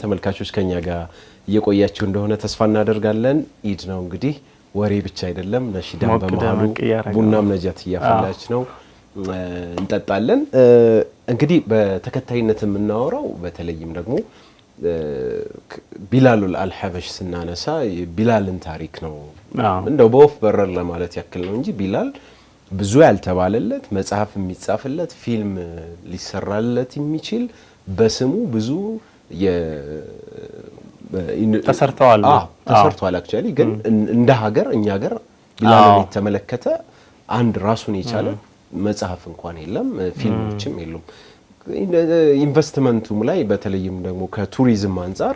ተመልካቾች ከኛ ጋር እየቆያችሁ እንደሆነ ተስፋ እናደርጋለን። ኢድ ነው እንግዲህ ወሬ ብቻ አይደለም ነሺዳም በመሃሉ ቡናም ነጃት እያፈላች ነው እንጠጣለን። እንግዲህ በተከታይነት የምናወራው በተለይም ደግሞ ቢላል አልሐበሽ ስናነሳ ቢላልን ታሪክ ነው። እንደው በወፍ በረር ለማለት ያክል ነው እንጂ ቢላል ብዙ ያልተባለለት መጽሐፍ የሚጻፍለት ፊልም ሊሰራለት የሚችል በስሙ ብዙ ተሰርተዋል አክቹአሊ ግን እንደ ሀገር እኛ ሀገር ቢላልን የተመለከተ አንድ ራሱን የቻለ መጽሐፍ እንኳን የለም፣ ፊልሞችም የሉም። ኢንቨስትመንቱም ላይ በተለይም ደግሞ ከቱሪዝም አንፃር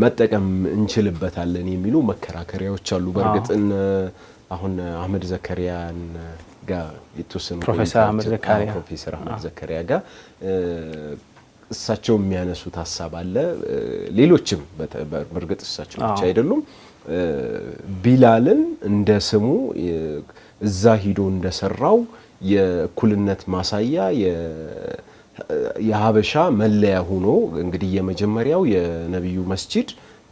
መጠቀም እንችልበታለን የሚሉ መከራከሪያዎች አሉ። በእርግጥ አሁን አህመድ ዘከሪያን ጋር የተወሰኑ ፕሮፌሰር አህመድ ዘከሪያ ጋር እሳቸው የሚያነሱት ሐሳብ አለ። ሌሎችም በእርግጥ እሳቸው ብቻ አይደሉም። ቢላልን እንደ ስሙ እዛ ሂዶ እንደሰራው የእኩልነት ማሳያ የሀበሻ መለያ ሆኖ እንግዲህ የመጀመሪያው የነብዩ መስጂድ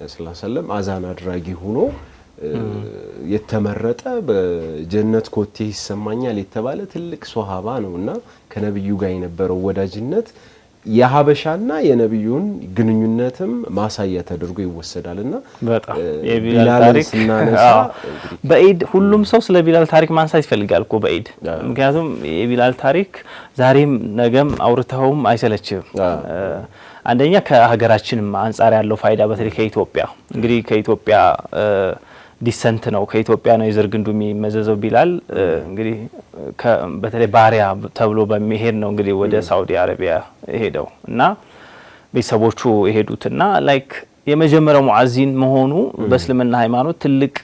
ሰለላሁ ዐለይሂ ወሰለም አዛን አድራጊ ሆኖ የተመረጠ በጀነት ኮቴ ይሰማኛል የተባለ ትልቅ ሱሐባ ነውና ከነብዩ ጋር የነበረው ወዳጅነት የሀበሻና የነብዩን ግንኙነትም ማሳያ ተደርጎ ይወሰዳልና በጣም የቢላል ታሪክ በኢድ ሁሉም ሰው ስለ ቢላል ታሪክ ማንሳት ይፈልጋል እኮ በኢድ። ምክንያቱም የቢላል ታሪክ ዛሬም ነገም አውርተውም አይሰለችም። አንደኛ ከሀገራችንም አንፃር ያለው ፋይዳ በተለይ ከኢትዮጵያ እንግዲህ ከኢትዮጵያ ዲሰንት ነው፣ ከኢትዮጵያ ነው የዘር ግንዱ የሚመዘዘው ቢላል እንግዲህ በተለይ ባሪያ ተብሎ በሚሄድ ነው እንግዲህ ወደ ሳውዲ አረቢያ ሄደው እና ቤተሰቦቹ የሄዱትና ላይክ የመጀመሪያው ሙአዚን መሆኑ በእስልምና ሃይማኖት ትልቅ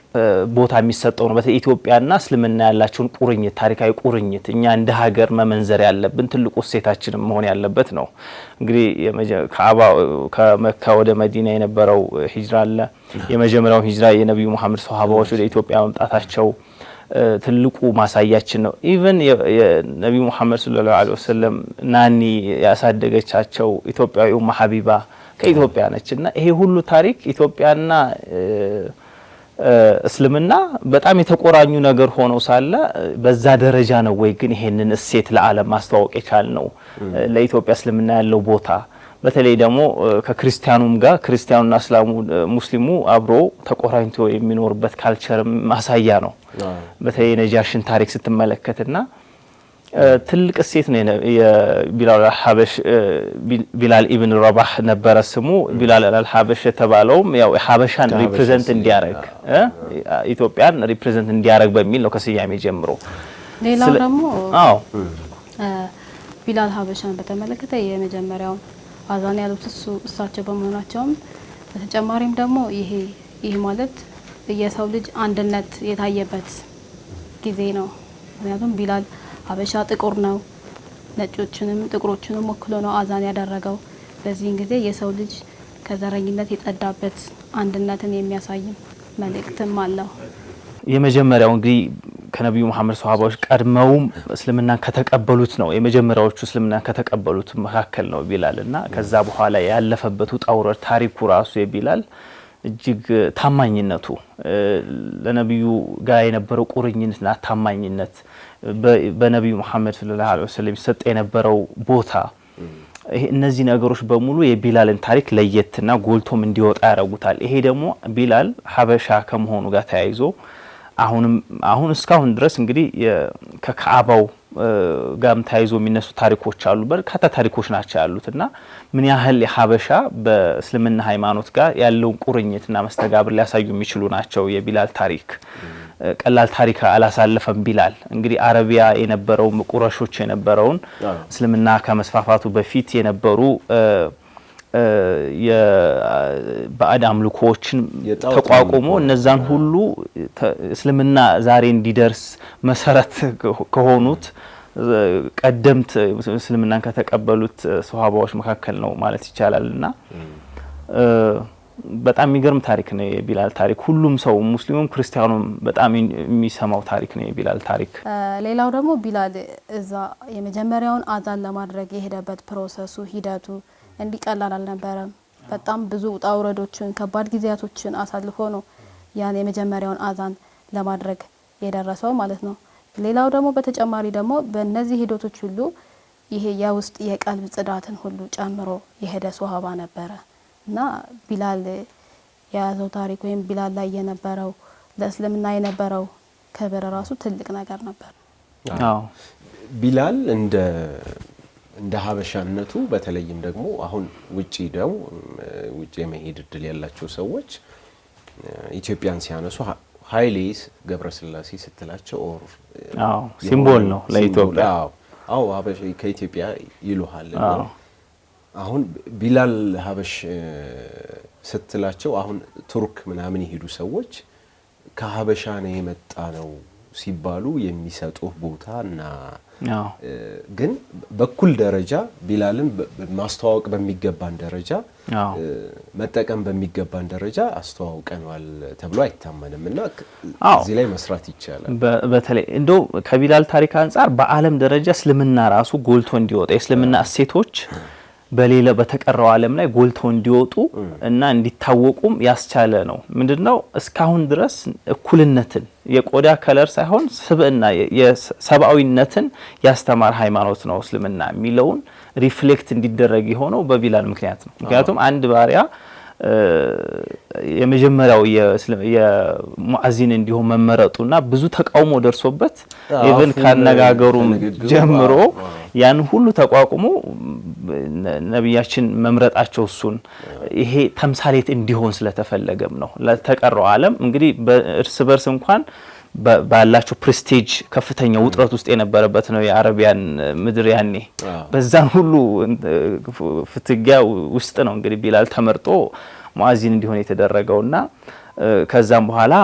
ቦታ የሚሰጠው ነው። በተለይ ኢትዮጵያና እስልምና ያላቸውን ቁርኝት ታሪካዊ ቁርኝት እኛ እንደ ሀገር መመንዘር ያለብን ትልቁ ሴታችን መሆን ያለበት ነው። እንግዲህ ከመካ ወደ መዲና የነበረው ሂጅራ አለ። የመጀመሪያው ሂጅራ የነብዩ መሐመድ ሱሐባዎች ወደ ኢትዮጵያ መምጣታቸው ትልቁ ማሳያችን ነው። ኢቭን የነብዩ መሐመድ ሰለላሁ ዐለይሂ ወሰለም ናኒ ያሳደገቻቸው ኢትዮጵያዊው ሐቢባ ከኢትዮጵያ ነችና ይሄ ሁሉ ታሪክ ኢትዮጵያና እስልምና በጣም የተቆራኙ ነገር ሆኖ ሳለ በዛ ደረጃ ነው ወይ ግን ይሄንን እሴት ለዓለም ማስተዋወቅ የቻልነው? ለኢትዮጵያ እስልምና ያለው ቦታ በተለይ ደግሞ ከክርስቲያኑም ጋር ክርስቲያኑና እስላሙ ሙስሊሙ አብሮ ተቆራኝቶ የሚኖርበት ካልቸር ማሳያ ነው። በተለይ ነጃሽን ታሪክ ስትመለከትና ትልቅ እሴት ነው። የቢላል አልሐበሽ ቢላል ኢብን ረባህ ነበረ ስሙ። ቢላል አልሐበሽ የተባለውም ያው ሐበሻን ሪፕሬዘንት እንዲያረግ ኢትዮጵያን ሪፕሬዘንት እንዲያረግ በሚል ነው ከስያሜ ጀምሮ። ሌላው ደግሞ ቢላል ሐበሻን በተመለከተ የመጀመሪያው አዛን ያሉት እሳቸው በመሆናቸውም በተጨማሪም ደግሞ ይሄ ማለት የሰው ልጅ አንድነት የታየበት ጊዜ ነው። ምክንያቱም ቢላል ሀበሻ ጥቁር ነው፣ ነጮችንም ጥቁሮችንም ወክሎ ነው አዛን ያደረገው። በዚህን ጊዜ የሰው ልጅ ከዘረኝነት የጸዳበት አንድነትን የሚያሳይ መልእክትም አለው። የመጀመሪያው እንግዲህ ከነብዩ መሐመድ ሱሐባዎች ቀድመውም እስልምናን ከተቀበሉት ነው። የመጀመሪያዎቹ እስልምናን ከተቀበሉት መካከል ነው ቢላልና ከዛ በኋላ ያለፈበት ውጣ ውረድ ታሪኩ ራሱ የቢላል እጅግ ታማኝነቱ ለነብዩ ጋር የነበረው ቁርኝነትና ታማኝነት በነብዩ መሐመድ ሰለላሁ ዐለይሂ ወሰለም ሰጠ የነበረው ቦታ እነዚህ ነገሮች በሙሉ የቢላልን ታሪክ ለየትና ጎልቶም እንዲወጣ ያደርጉታል። ይሄ ደግሞ ቢላል ሀበሻ ከመሆኑ ጋር ተያይዞ አሁን እስካሁን ድረስ እንግዲህ ከካዕባው ጋም ተያይዞ የሚነሱ ታሪኮች አሉ። በርካታ ታሪኮች ናቸው ያሉትና ምን ያህል የሀበሻ በእስልምና ሃይማኖት ጋር ያለውን ቁርኝትና መስተጋብር ሊያሳዩ የሚችሉ ናቸው። የቢላል ታሪክ ቀላል ታሪክ አላሳለፈም። ቢላል እንግዲህ አረቢያ የነበረው ቁረሾች የነበረውን እስልምና ከመስፋፋቱ በፊት የነበሩ የባዕድ አምልኮዎችን ተቋቁሞ እነዛን ሁሉ እስልምና ዛሬ እንዲደርስ መሰረት ከሆኑት ቀደምት እስልምናን ከተቀበሉት ሱሐባዎች መካከል ነው ማለት ይቻላልና በጣም የሚገርም ታሪክ ነው የቢላል ታሪክ። ሁሉም ሰው ሙስሊሙም ክርስቲያኑም በጣም የሚሰማው ታሪክ ነው የቢላል ታሪክ። ሌላው ደግሞ ቢላል እዛ የመጀመሪያውን አዛን ለማድረግ የሄደበት ፕሮሰሱ ሂደቱ እንዲቀላል አልነበረም። በጣም ብዙ ውጣ ውረዶችን ከባድ ጊዜያቶችን አሳልፎ ነው ያን የመጀመሪያውን አዛን ለማድረግ የደረሰው ማለት ነው። ሌላው ደግሞ በተጨማሪ ደግሞ በእነዚህ ሂደቶች ሁሉ ይሄ የውስጥ የቀልብ ጽዳትን ሁሉ ጨምሮ የሄደ ሱሐባ ነበረ እና ቢላል የያዘው ታሪክ ወይም ቢላል ላይ የነበረው ለእስልምና የነበረው ክብር ራሱ ትልቅ ነገር ነበር። አዎ ቢላል እንደ ሀበሻነቱ በተለይም ደግሞ አሁን ውጪ የመሄድ እድል ያላቸው ሰዎች ኢትዮጵያን ሲያነሱ ኃይሌ ገብረስላሴ ስትላቸው ሲምቦል ነው ለኢትዮጵያ። አዎ ሀበሻ ከኢትዮጵያ ይሉሃል። አሁን ቢላል ሀበሽ ስትላቸው አሁን ቱርክ ምናምን ይሄዱ ሰዎች ከሀበሻ ነው የመጣ ነው ሲባሉ የሚሰጡህ ቦታና ግን በኩል ደረጃ ቢላልን ማስተዋወቅ በሚገባን ደረጃ መጠቀም በሚገባን ደረጃ አስተዋውቀናል ተብሎ አይታመንም እና እዚህ ላይ መስራት ይቻላል። በተለይ እንደው ከቢላል ታሪክ አንፃር በዓለም ደረጃ እስልምና ራሱ ጎልቶ እንዲወጣ የእስልምና እሴቶች በሌላ በተቀረው ዓለም ላይ ጎልተው እንዲወጡ እና እንዲታወቁም ያስቻለ ነው። ምንድነው እስካሁን ድረስ እኩልነትን የቆዳ ከለር ሳይሆን ስብዕና የሰብአዊነትን ያስተማር ሃይማኖት ነው እስልምና የሚለውን ሪፍሌክት እንዲደረግ የሆነው በቢላል ምክንያት ነው። ምክንያቱም አንድ ባሪያ የመጀመሪያው የሙአዚን እንዲሆን መመረጡና ብዙ ተቃውሞ ደርሶበት ኢቭን ካነጋገሩም ጀምሮ ያን ሁሉ ተቋቁሞ ነብያችን መምረጣቸው እሱን ይሄ ተምሳሌት እንዲሆን ስለተፈለገም ነው። ለተቀረው ዓለም እንግዲህ በእርስ በርስ እንኳን ባላቸው ፕሬስቲጅ ከፍተኛ ውጥረት ውስጥ የነበረበት ነው የአረቢያን ምድር ያኔ በዛን ሁሉ ፍትጊያ ውስጥ ነው እንግዲህ ቢላል ተመርጦ ሙአዚን እንዲሆን የተደረገውና ከዛም በኋላ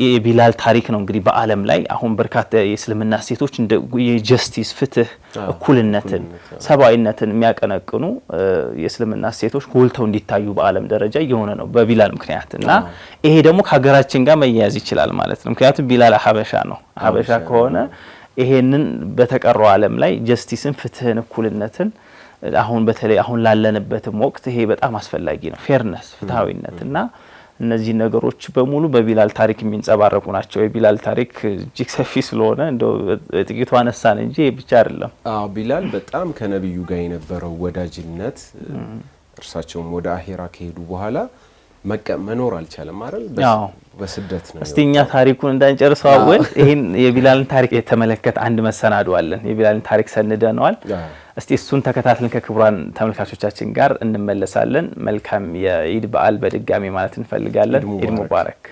የቢላል ታሪክ ነው እንግዲህ በዓለም ላይ አሁን በርካታ የእስልምና ሴቶች እንደ የጀስቲስ ፍትህ እኩልነትን ሰብአዊነትን የሚያቀነቅኑ የእስልምና ሴቶች ጎልተው እንዲታዩ በዓለም ደረጃ የሆነ ነው በቢላል ምክንያትና ይሄ ደግሞ ከሀገራችን ጋር መያያዝ ይችላል ማለት ነው። ምክንያቱም ቢላል ሀበሻ ነው። ሀበሻ ከሆነ ይሄንን በተቀረው ዓለም ላይ ጀስቲስን ፍትህን እኩልነትን አሁን በተለይ አሁን ላለንበትም ወቅት ይሄ በጣም አስፈላጊ ነው። ፌርነስ ፍትሃዊነትና እነዚህ ነገሮች በሙሉ በቢላል ታሪክ የሚንጸባረቁ ናቸው። የቢላል ታሪክ እጅግ ሰፊ ስለሆነ እንደው ጥቂቱ አነሳን እንጂ ብቻ አይደለም። ቢላል በጣም ከነብዩ ጋር የነበረው ወዳጅነት እርሳቸውም ወደ አኺራ ከሄዱ በኋላ መኖር አልቻለም አይደል? በስደት ነው። እስቲ እኛ ታሪኩን እንዳንጨርሰው አወል ይሄን የቢላልን ታሪክ የተመለከተ አንድ መሰናዶ አለን። የቢላልን ታሪክ ሰንደነዋል። እስቲ እሱን ተከታትለን ከክቡራን ተመልካቾቻችን ጋር እንመለሳለን። መልካም የኢድ በዓል በድጋሚ ማለት እንፈልጋለን። ኢድ ሙባረክ።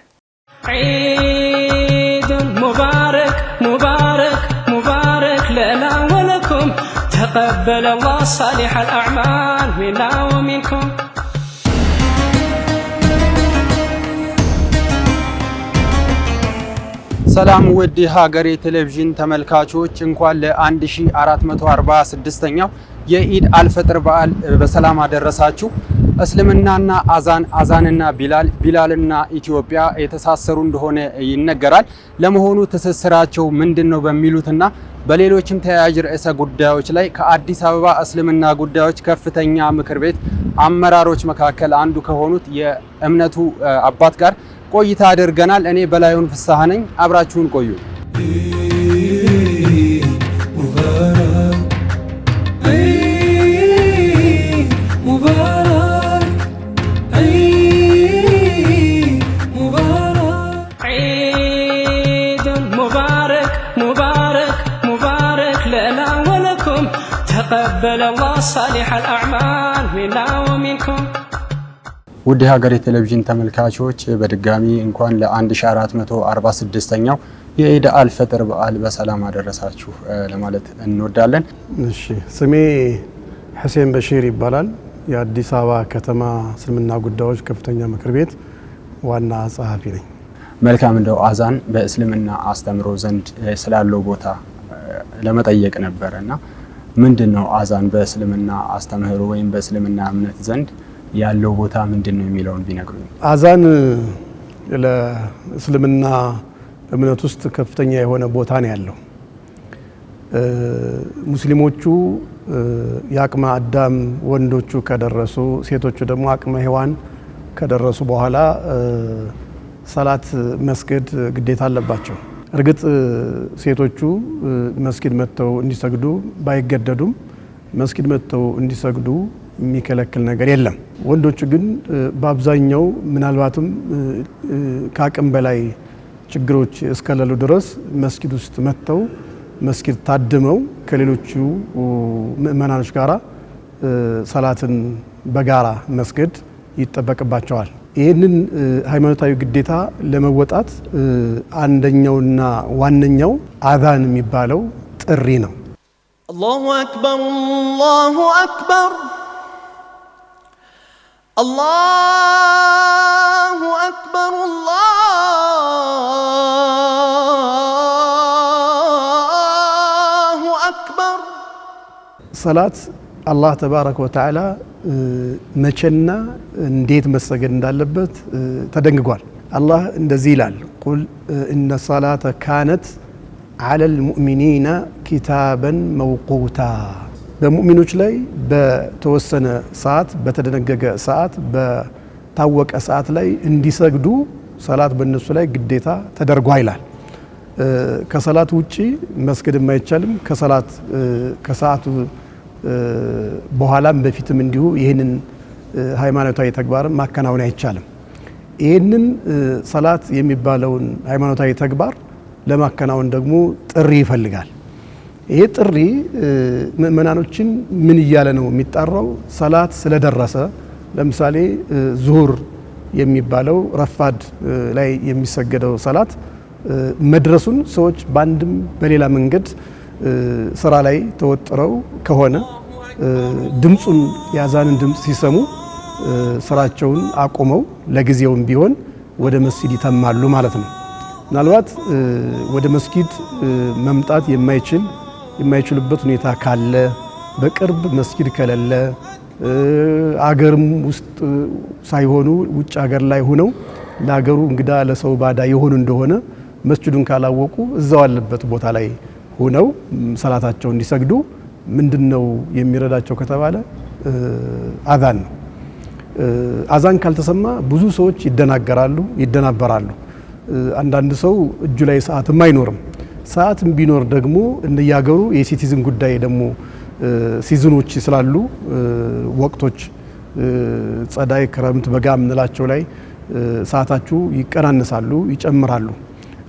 ኢድ ሙባረክ ሙባረክ ሙባረክ ለና ወለኩም ተቀበለ አላህ صالح الأعمال منا ومنكم። ሰላም ውድ ሀገሬ ቴሌቪዥን ተመልካቾች እንኳን ለ1446ኛው የኢድ አልፈጥር በዓል በሰላም አደረሳችሁ። እስልምናና አዛንና ቢላልና ኢትዮጵያ የተሳሰሩ እንደሆነ ይነገራል። ለመሆኑ ትስስራቸው ምንድነው በሚሉትና በሌሎችም ተያያዥ ርዕሰ ጉዳዮች ላይ ከአዲስ አበባ እስልምና ጉዳዮች ከፍተኛ ምክር ቤት አመራሮች መካከል አንዱ ከሆኑት የእምነቱ አባት ጋር ቆይታ አድርገናል። እኔ በላዩን ፍሳሐ ነኝ። አብራችሁን ቆዩ። تقبل الله صالح الأعمال منا ومنكم። ውድ ሀገሬ ቴሌቪዥን ተመልካቾች በድጋሚ እንኳን ለ1446ኛው የኢድ አልፈጥር በዓል በሰላም አደረሳችሁ ለማለት እንወዳለን። እሺ፣ ስሜ ሁሴን በሺር ይባላል። የአዲስ አበባ ከተማ እስልምና ጉዳዮች ከፍተኛ ምክር ቤት ዋና ጸሐፊ ነኝ። መልካም። እንደው አዛን በእስልምና አስተምሮ ዘንድ ስላለው ቦታ ለመጠየቅ ነበርና ምንድነው አዛን በእስልምና አስተምህሮ ወይም በእስልምና እምነት ዘንድ ያለው ቦታ ምንድነው የሚለውን ቢነግሩኝ። አዛን ለእስልምና እምነት ውስጥ ከፍተኛ የሆነ ቦታ ነው ያለው። ሙስሊሞቹ የአቅመ አዳም ወንዶቹ ከደረሱ ሴቶቹ ደግሞ አቅመ ሔዋን ከደረሱ በኋላ ሰላት መስገድ ግዴታ አለባቸው። እርግጥ ሴቶቹ መስጊድ መጥተው እንዲሰግዱ ባይገደዱም መስጊድ መጥተው እንዲሰግዱ የሚከለክል ነገር የለም። ወንዶቹ ግን በአብዛኛው ምናልባትም ከአቅም በላይ ችግሮች እስከሌሉ ድረስ መስጊድ ውስጥ መጥተው መስጊድ ታድመው ከሌሎቹ ምእመናኖች ጋራ ሰላትን በጋራ መስገድ ይጠበቅባቸዋል። ይህንን ሃይማኖታዊ ግዴታ ለመወጣት አንደኛውና ዋነኛው አዛን የሚባለው ጥሪ ነው። አላሁ አክበር አላሁ አክበር አላሁ አክበር አላሁ አክበር። ሰላት አላህ ተባረከ ወተዓላ መቼና እንዴት መሰገድ እንዳለበት ተደንግጓል። አላህ እንደዚህ ይላል፣ ቁል እነ ሰላተ ካነት ዐለል ሙእሚኒነ ኪታበን መውቁታ። በሙእሚኖች ላይ በተወሰነ ሰዓት፣ በተደነገገ ሰዓት፣ በታወቀ ሰዓት ላይ እንዲሰግዱ ሰላት በእነሱ ላይ ግዴታ ተደርጓ ይላል። ከሰላት ውጪ መስገድም አይቻልም። ከሰዓቱ በኋላም በፊትም እንዲሁ ይህንን ሃይማኖታዊ ተግባር ማከናወን አይቻልም። ይህንን ሰላት የሚባለውን ሃይማኖታዊ ተግባር ለማከናወን ደግሞ ጥሪ ይፈልጋል። ይሄ ጥሪ ምእመናኖችን ምን እያለ ነው የሚጣራው? ሰላት ስለደረሰ ለምሳሌ ዙሁር የሚባለው ረፋድ ላይ የሚሰገደው ሰላት መድረሱን ሰዎች በአንድም በሌላ መንገድ ስራ ላይ ተወጥረው ከሆነ ድምጹን የአዛንን ድምጽ ሲሰሙ ስራቸውን አቁመው ለጊዜውም ቢሆን ወደ መስጊድ ይተማሉ ማለት ነው። ምናልባት ወደ መስጊድ መምጣት የማይችሉበት ሁኔታ ካለ፣ በቅርብ መስጊድ ከሌለ፣ አገርም ውስጥ ሳይሆኑ ውጭ ሀገር ላይ ሆነው ለሀገሩ እንግዳ ለሰው ባዳ የሆኑ እንደሆነ መስጂዱን ካላወቁ እዛው አለበት ቦታ ላይ ሆነው ሰላታቸው እንዲሰግዱ ምንድነው የሚረዳቸው ከተባለ አዛን ነው። አዛን ካልተሰማ ብዙ ሰዎች ይደናገራሉ፣ ይደናበራሉ። አንዳንድ ሰው እጁ ላይ ሰዓትም አይኖርም። ሰዓትም ቢኖር ደግሞ እንደያገሩ የሲቲዝን ጉዳይ ደግሞ ሲዝኖች ስላሉ ወቅቶች ጸዳይ፣ ክረምት፣ በጋ ምንላቸው ላይ ሰዓታችሁ ይቀናነሳሉ፣ ይጨምራሉ።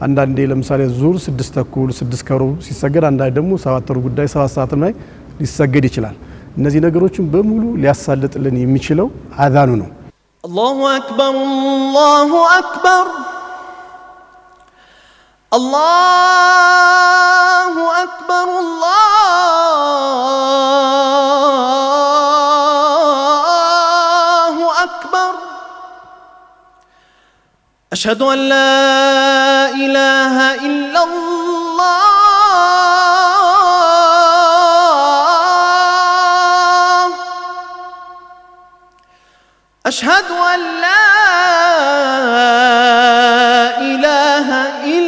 አንዳንዴ ለምሳሌ ዙር 6 ተኩል 6 ከሩብ ሲሰገድ አንዳንዴ ደግሞ 7 ሩብ ጉዳይ 7 ሰዓትም ላይ ሊሰገድ ይችላል። እነዚህ ነገሮችን በሙሉ ሊያሳልጥልን የሚችለው አዛኑ ነው። አላሁ አክበር አላሁ አክበር አላሁ አክበር አላሁ አክበር አሽሀዱ አን ላ ኢላሃ ኢለላህ أشهد أن لا إله إلا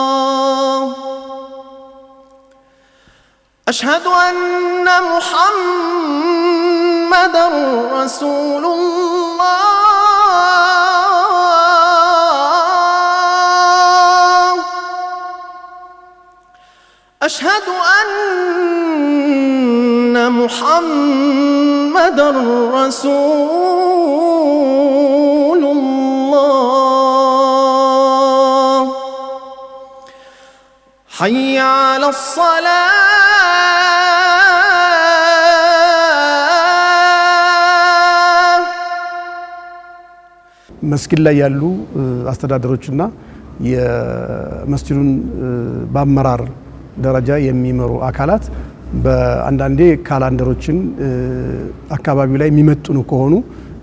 الله أشهد أن محمدًا رسول الله أشهد أن محمدًا رسول الله حي على الصلاة መስጊድ ላይ ያሉ አስተዳደሮችና የመስጂዱን በአመራር ደረጃ የሚመሩ አካላት በአንዳንዴ ካላንደሮችን አካባቢው ላይ የሚመጥኑ ከሆኑ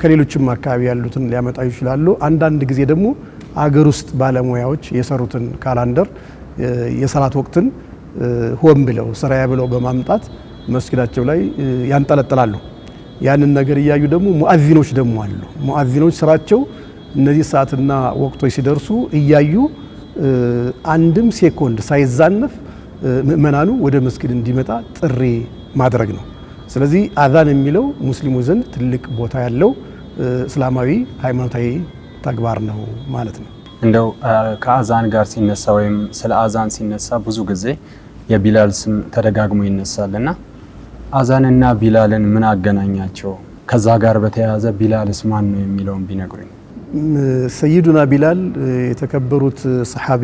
ከሌሎችም አካባቢ ያሉትን ሊያመጣ ይችላሉ። አንዳንድ ጊዜ ደግሞ አገር ውስጥ ባለሙያዎች የሰሩትን ካላንደር የሰላት ወቅትን ሆን ብለው ስራያ ብለው በማምጣት መስጊዳቸው ላይ ያንጠለጥላሉ። ያንን ነገር እያዩ ደግሞ ሙአዚኖች ደግሞ አሉ። ሙአዚኖች ስራቸው እነዚህ ሰዓትና ወቅቶች ሲደርሱ እያዩ አንድም ሴኮንድ ሳይዛነፍ ምእመናኑ ወደ መስጊድ እንዲመጣ ጥሪ ማድረግ ነው። ስለዚህ አዛን የሚለው ሙስሊሙ ዘንድ ትልቅ ቦታ ያለው እስላማዊ ሃይማኖታዊ ተግባር ነው ማለት ነው። እንደው ከአዛን ጋር ሲነሳ ወይም ስለ አዛን ሲነሳ ብዙ ጊዜ የቢላል ስም ተደጋግሞ ይነሳልና አዛንና ቢላልን ምን አገናኛቸው? ከዛ ጋር በተያያዘ ቢላልስ ማን ነው የሚለውን ቢነግሩኝ። ሰይዱና ቢላል የተከበሩት ሰሐቢ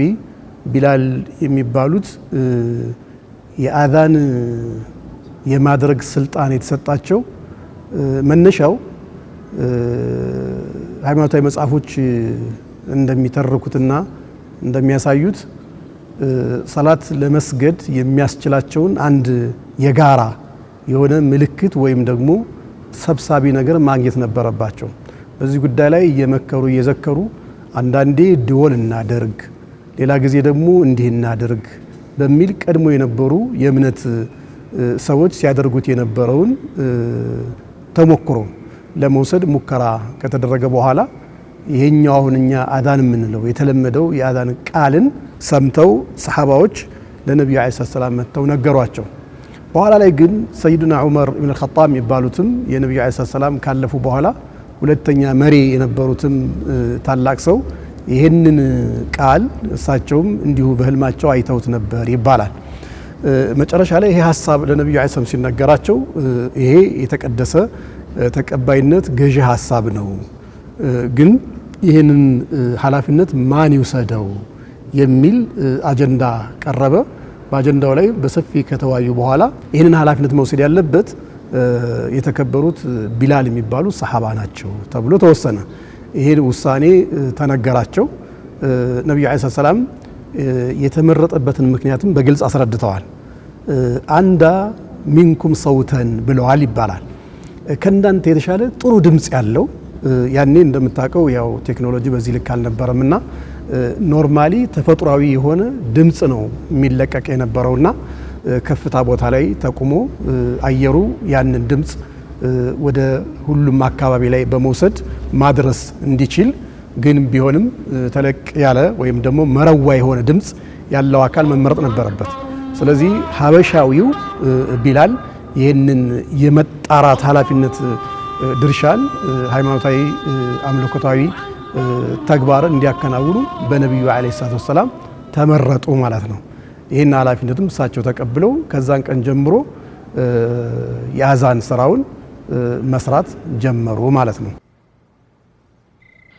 ቢላል የሚባሉት የአዛን የማድረግ ስልጣን የተሰጣቸው መነሻው ሃይማኖታዊ መጽሐፎች እንደሚተርኩትና እንደሚያሳዩት ሰላት ለመስገድ የሚያስችላቸውን አንድ የጋራ የሆነ ምልክት ወይም ደግሞ ሰብሳቢ ነገር ማግኘት ነበረባቸው። በዚህ ጉዳይ ላይ እየመከሩ እየዘከሩ አንዳንዴ ድወል እናደርግ፣ ሌላ ጊዜ ደግሞ እንዲህ እናደርግ በሚል ቀድሞ የነበሩ የእምነት ሰዎች ሲያደርጉት የነበረውን ተሞክሮ ለመውሰድ ሙከራ ከተደረገ በኋላ ይሄኛው አሁን እኛ አዛን የምንለው የተለመደው የአዛን ቃልን ሰምተው ሰሃባዎች ለነብዩ አለይሂ ሰላም መተው ነገሯቸው። በኋላ ላይ ግን ሰይዱና ዑመር ኢብኑ ኸጣብ የሚባሉትም የነብዩ አለይሂ ሰላም ካለፉ በኋላ ሁለተኛ መሪ የነበሩትም ታላቅ ሰው ይሄንን ቃል እሳቸውም እንዲሁ በህልማቸው አይተውት ነበር ይባላል። መጨረሻ ላይ ይሄ ሐሳብ ለነብዩ አለይሂ ሰላም ሲነገራቸው ይሄ የተቀደሰ ተቀባይነት ገዢ ሐሳብ ነው፣ ግን ይሄንን ኃላፊነት ማን ይወሰደው የሚል አጀንዳ ቀረበ። በአጀንዳው ላይ በሰፊ ከተወያዩ በኋላ ይሄንን ኃላፊነት መውሰድ ያለበት የተከበሩት ቢላል የሚባሉ ሰሃባ ናቸው ተብሎ ተወሰነ። ይሄን ውሳኔ ተነገራቸው። ነብዩ አለይሂ ሰላም የተመረጠበትን ምክንያትም በግልጽ አስረድተዋል። አንዳ ሚንኩም ሰውተን ብለዋል ይባላል። ከእንዳንተ የተሻለ ጥሩ ድምጽ ያለው ያኔ እንደምታውቀው ያው ቴክኖሎጂ በዚህ ልክ አልነበረምና ኖርማሊ ተፈጥሯዊ የሆነ ድምጽ ነው የሚለቀቅ የነበረውና ከፍታ ቦታ ላይ ተቁሞ አየሩ ያንን ድምጽ ወደ ሁሉም አካባቢ ላይ በመውሰድ ማድረስ እንዲችል ግን ቢሆንም ተለቅ ያለ ወይም ደግሞ መረዋ የሆነ ድምጽ ያለው አካል መመረጥ ነበረበት። ስለዚህ ሀበሻዊው ቢላል ይህንን የመጣራት ኃላፊነት ድርሻን ሃይማኖታዊ አምልኮታዊ ተግባር እንዲያከናውኑ በነብዩ አለይሂ ሰላም ተመረጡ ማለት ነው። ይህን ኃላፊነትም እሳቸው ተቀብለው ከዛን ቀን ጀምሮ የአዛን ስራውን መስራት ጀመሩ ማለት ነው።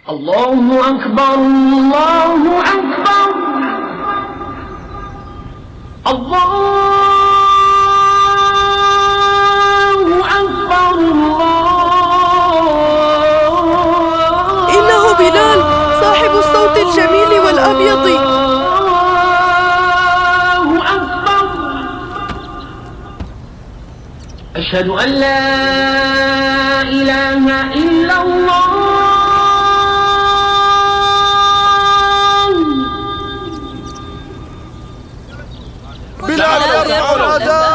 አላሁ አክበር አላሁ አክበር አላሁ አክበር إنه بلال صاحب الصوت الجميل والأبيض. أشهد أن لا إله إلا الله.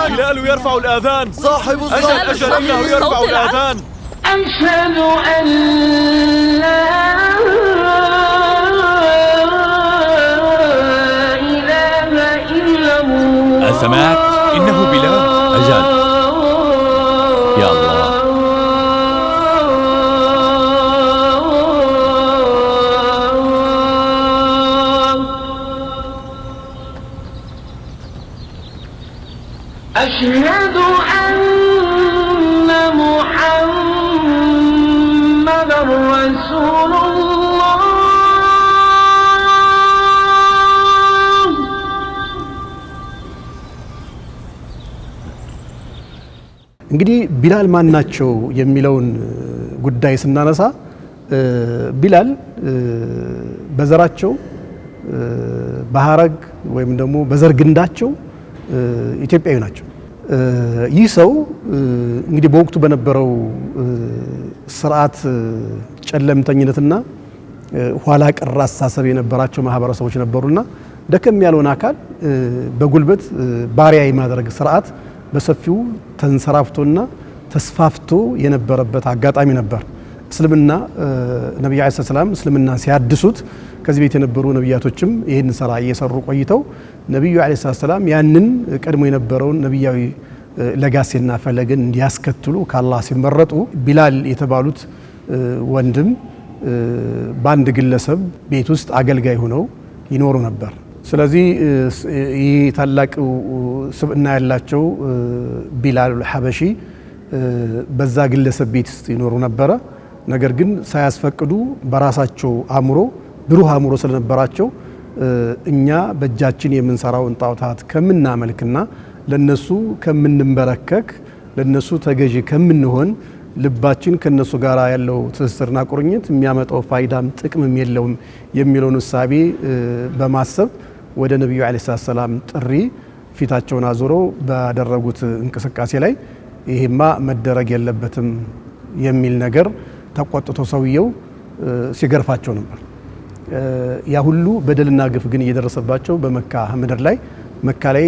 بلال يرفع الآذان. صاحب الصوت أجل أنه يرفع الآذان. أشهد أن لا إله إلا الله. أسمعت؟ إنه بلال. أجل يا الله. أشهد أن محمد رسول الله. እንግዲህ ቢላል ማን ናቸው የሚለውን ጉዳይ ስናነሳ ቢላል በዘራቸው በሐረግ ወይም ደግሞ በዘርግንዳቸው ኢትዮጵያዊ ናቸው። ይህ ሰው እንግዲህ በወቅቱ በነበረው ስርዓት ጨለምተኝነትና ኋላ ቀር አስተሳሰብ የነበራቸው ማህበረሰቦች ነበሩና ደከም ያለውን አካል በጉልበት ባሪያ የማድረግ ስርዓት በሰፊው ተንሰራፍቶና ተስፋፍቶ የነበረበት አጋጣሚ ነበር። እስልምና ነብዩ አለይሂ ሰላም እስልምና ሲያድሱት ከዚህ ቤት የነበሩ ነብያቶችም ይሄን ስራ እየሰሩ ቆይተው ነብዩ አለይሂ ሰላም ያንን ቀድሞ የነበረውን ነብያዊ ለጋሴና ፈለግን እንዲያስከትሉ ከአላህ ሲመረጡ ቢላል የተባሉት ወንድም በአንድ ግለሰብ ቤት ውስጥ አገልጋይ ሆነው ይኖሩ ነበር። ስለዚህ ይህ ታላቅ ስብዕና ያላቸው ቢላል ሐበሺ በዛ ግለሰብ ቤት ውስጥ ይኖሩ ነበረ። ነገር ግን ሳያስፈቅዱ በራሳቸው አእምሮ ብሩህ አእምሮ ስለነበራቸው እኛ በእጃችን የምንሰራውን ጣዖታት ከምናመልክና ለነሱ ከምንበረከክ ለነሱ ተገዢ ከምንሆን ልባችን ከነሱ ጋር ያለው ትስስርና ቁርኝት የሚያመጣው ፋይዳም ጥቅምም የለውም የሚለውን እሳቤ በማሰብ ወደ ነብዩ አለይሂ ሰላም ጥሪ ፊታቸውን አዞረው ባደረጉት እንቅስቃሴ ላይ ይሄማ መደረግ የለበትም የሚል ነገር ተቆጥቶ ሰውየው ሲገርፋቸው ነበር። ያ ሁሉ በደልና ግፍ ግን እየደረሰባቸው በመካ ምድር ላይ መካ ላይ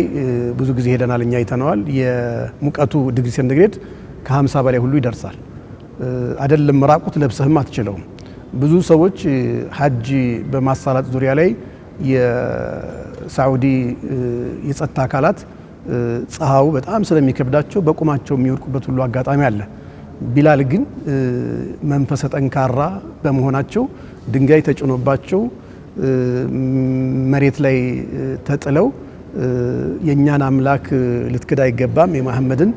ብዙ ጊዜ ሄደናል፣ እኛ አይተነዋል። የሙቀቱ ዲግሪ ሴንቲግሬድ ከ50 በላይ ሁሉ ይደርሳል። አይደለም ራቁት ለብሰህም አትችለውም። ብዙ ሰዎች ሐጅ በማሳላት ዙሪያ ላይ የሳዑዲ የጸጥታ አካላት ፀሐዩ በጣም ስለሚከብዳቸው በቁማቸው የሚወድቁበት ሁሉ አጋጣሚ አለ። ቢላል ግን መንፈሰ ጠንካራ በመሆናቸው ድንጋይ ተጭኖባቸው መሬት ላይ ተጥለው የኛን አምላክ ልትክድ አይገባም የመሐመድን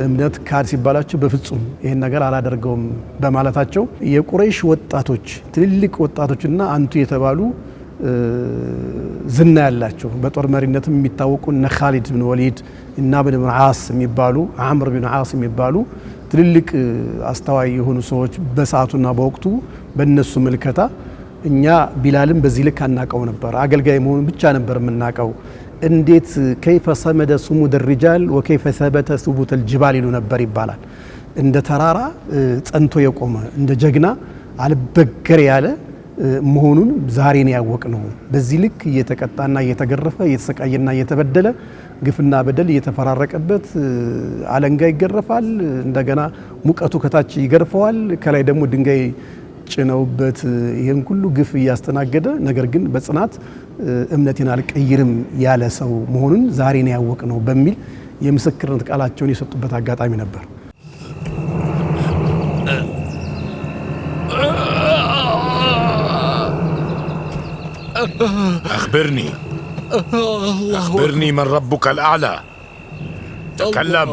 እምነት ካድ ሲባላቸው በፍጹም ይሄን ነገር አላደርገውም በማለታቸው የቁረይሽ ወጣቶች ትልልቅ ወጣቶችና አንቱ የተባሉ ዝና ያላቸው በጦር መሪነትም የሚታወቁ እነ ኻሊድ ብን ወሊድ እና ኢብኑ ዓስ የሚባሉ አምር ብን ዓስ የሚባሉ ትልልቅ አስተዋይ የሆኑ ሰዎች በሰዓቱና በወቅቱ በእነሱ ምልከታ እኛ ቢላልን በዚህ ልክ አናቀው ነበር፣ አገልጋይ መሆኑን ብቻ ነበር የምናቀው። እንዴት ከይፈ ሰመደ ሱሙድ الرجال وكيف ثبت ثبوت الجبال ይሉ ነበር ይባላል። እንደ ተራራ ጸንቶ የቆመ እንደ ጀግና አልበገር ያለ መሆኑን ዛሬ ነው ያወቅነው። በዚህ ልክ እየተቀጣና እየተገረፈ እየተሰቃየና እየተበደለ ግፍና በደል እየተፈራረቀበት አለንጋ ይገረፋል፣ እንደገና ሙቀቱ ከታች ይገርፈዋል፣ ከላይ ደግሞ ድንጋይ ጭነውበት ይሄን ሁሉ ግፍ እያስተናገደ ነገር ግን በጽናት እምነቴን አልቀይርም ያለ ሰው መሆኑን ዛሬ ነው ያወቅነው በሚል የምስክርነት ቃላቸውን የሰጡበት አጋጣሚ ነበር። أخبرني من ربك الأعلى. تكلم.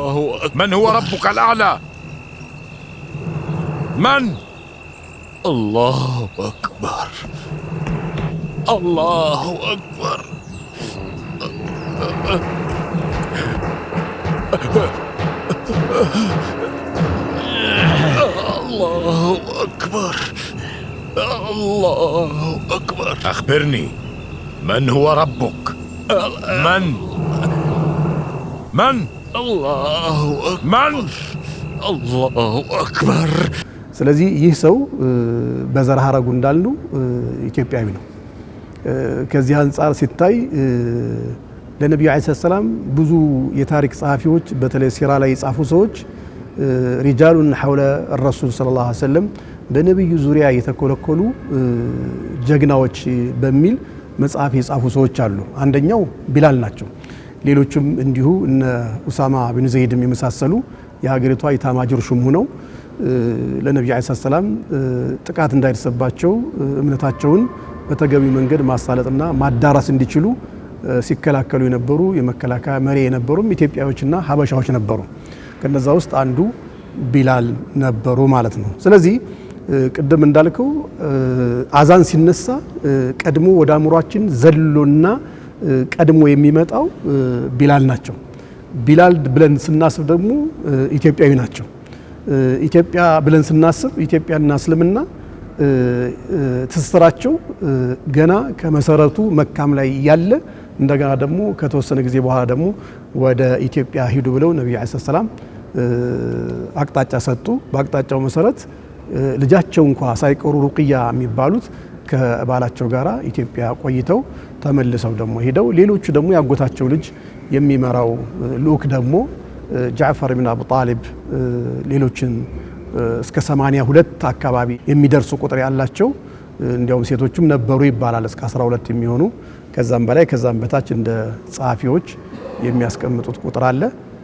من هو ربك الأعلى؟ من؟ الله أكبر. الله أكبر. الله أكبر. الله أكبر. أخبرني من هو ربك؟ من؟ الله أكبر. من؟ الله أكبر. ስለዚህ ይህ ሰው በዘር ሐረጉ እንዳሉ ኢትዮጵያዊ ነው። ከዚህ አንፃር ሲታይ ለነብዩ አለይሂ ሰላም ብዙ የታሪክ ጸሐፊዎች በተለይ ሲራ ላይ የጻፉ ሰዎች ሪጃሉን ሐውለ الرسول ሰለላሁ ዐለይሂ ወሰለም በነብዩ ዙሪያ የተኮለኮሉ ጀግናዎች በሚል መጽሐፍ የጻፉ ሰዎች አሉ። አንደኛው ቢላል ናቸው። ሌሎችም እንዲሁ እነ ኡሳማ ቢን ዘይድም የመሳሰሉ የሀገሪቷ ኢታማጆር ሹም ሆነው ለነብዩ አለይሂ ሰላም ጥቃት እንዳይደርስባቸው እምነታቸውን በተገቢ መንገድ ማሳለጥና ማዳራስ እንዲችሉ ሲከላከሉ የነበሩ የመከላከያ መሪ የነበሩም ኢትዮጵያዎችና ሀበሻዎች ነበሩ። ከነዛ ውስጥ አንዱ ቢላል ነበሩ ማለት ነው። ስለዚህ ቅድም እንዳልከው አዛን ሲነሳ ቀድሞ ወደ አእምሯችን ዘሎና ቀድሞ የሚመጣው ቢላል ናቸው። ቢላል ብለን ስናስብ ደግሞ ኢትዮጵያዊ ናቸው። ኢትዮጵያ ብለን ስናስብ ኢትዮጵያና እስልምና ትስስራቸው ገና ከመሰረቱ መካም ላይ ያለ እንደገና ደግሞ ከተወሰነ ጊዜ በኋላ ደግሞ ወደ ኢትዮጵያ ሂዱ ብለው ነብዩ አለይሂ ሰላም አቅጣጫ ሰጡ። በአቅጣጫው መሰረት ልጃቸው እንኳ ሳይቀሩ ሩቅያ የሚባሉት ከባላቸው ጋራ ኢትዮጵያ ቆይተው ተመልሰው ደግሞ ሄደው ሌሎቹ ደግሞ ያጎታቸው ልጅ የሚመራው ልኡክ ደግሞ ጃዕፈር ብን አቡ ጣሊብ ሌሎችን እስከ 82 አካባቢ የሚደርሱ ቁጥር ያላቸው እንዲያውም ሴቶችም ነበሩ ይባላል እስከ 12 የሚሆኑ ከዛም በላይ ከዛም በታች እንደ ጸሐፊዎች የሚያስቀምጡት ቁጥር አለ።